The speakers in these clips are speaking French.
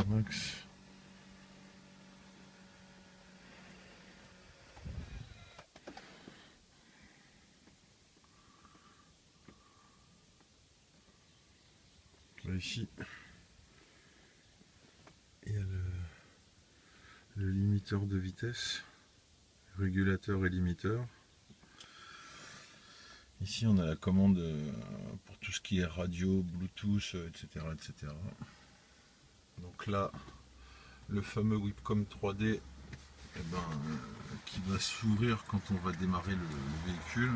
max. Là, ici, il y a le limiteur de vitesse, régulateur et limiteur. Ici, on a la commande pour tout ce qui est radio, Bluetooth, etc., etc. Donc là, le fameux Whipcom 3D qui va s'ouvrir quand on va démarrer le véhicule.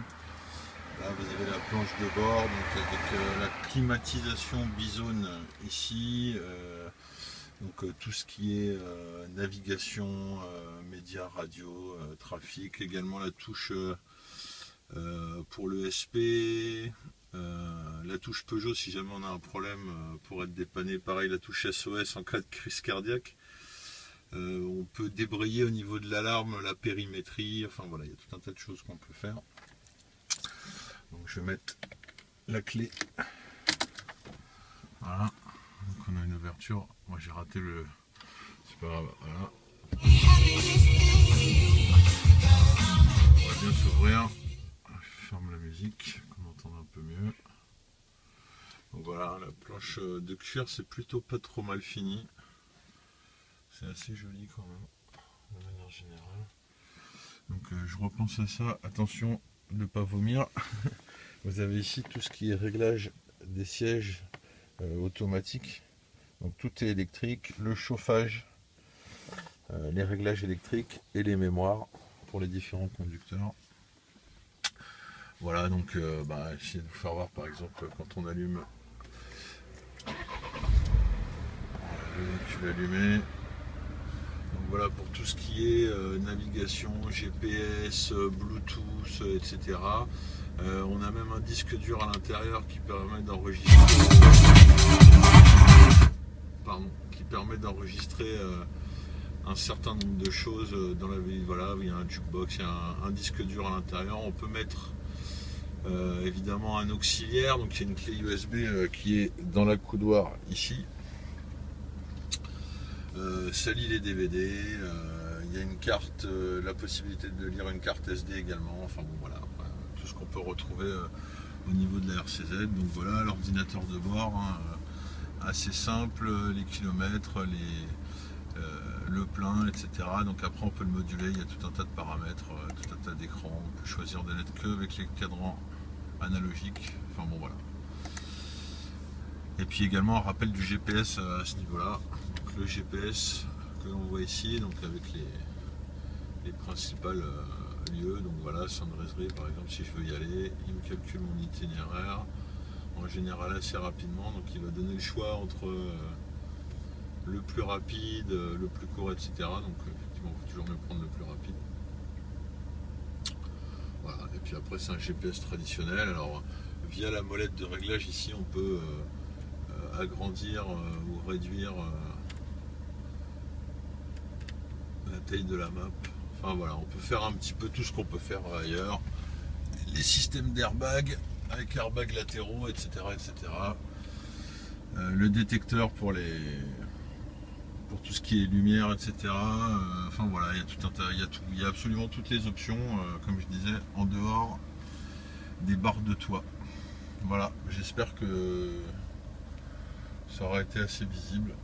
Là, vous avez la planche de bord, donc avec la climatisation Bizone ici, tout ce qui est navigation, médias, radio, trafic, également la touche pour le SP, la touche Peugeot si jamais on a un problème pour être dépanné, pareil la touche SOS en cas de crise cardiaque. On peut débrayer au niveau de l'alarme, la périmétrie, enfin voilà, il y a tout un tas de choses qu'on peut faire. Donc je vais mettre la clé. Voilà, donc on a une ouverture. Moi j'ai raté le. C'est pas grave, voilà. On va bien s'ouvrir. Je ferme la musique, qu'on entende un peu mieux. Donc voilà, la planche de cuir c'est plutôt pas trop mal fini. C'est assez joli quand même, de manière générale. Donc je repense à ça, attention de ne pas vomir. Vous avez ici tout ce qui est réglage des sièges automatiques. Donc tout est électrique, le chauffage, les réglages électriques et les mémoires pour les différents conducteurs. Voilà, donc essayez de vous faire voir par exemple quand on allume le véhicule allumé. Donc voilà pour tout ce qui est navigation, GPS, Bluetooth, etc. On a même un disque dur à l'intérieur qui permet d'enregistrer un certain nombre de choses dans la vie. Voilà, il y a un jukebox, il y a un disque dur à l'intérieur. On peut mettre évidemment un auxiliaire, donc il y a une clé USB qui est dans la coudoir ici. Ça lit les DVD, il y a une carte, la possibilité de lire une carte SD également, enfin bon voilà, tout ce qu'on peut retrouver au niveau de la RCZ. Donc voilà l'ordinateur de bord, hein, assez simple, les kilomètres, le plein, etc. Donc après on peut le moduler, il y a tout un tas de paramètres, tout un tas d'écrans, on peut choisir de n'être que avec les cadrans analogiques, enfin bon voilà. Et puis également un rappel du GPS à ce niveau-là. Donc le GPS que l'on voit ici, donc avec les principales lieux. Donc voilà, Sainte-Brézerie par exemple, si je veux y aller, il me calcule mon itinéraire en général assez rapidement. Donc il va donner le choix entre le plus rapide, le plus court, etc. Donc effectivement, il faut toujours mieux prendre le plus rapide. Voilà, et puis après c'est un GPS traditionnel. Alors via la molette de réglage ici, on peut agrandir ou réduire la taille de la map. Enfin voilà, on peut faire un petit peu tout ce qu'on peut faire ailleurs. Les systèmes d'airbag avec airbags latéraux, etc. etc. Le détecteur pour tout ce qui est lumière, etc. Enfin voilà, il y a tout un tas, il y a absolument toutes les options, comme je disais, en dehors des barres de toit. Voilà, j'espère que ça aura été assez visible.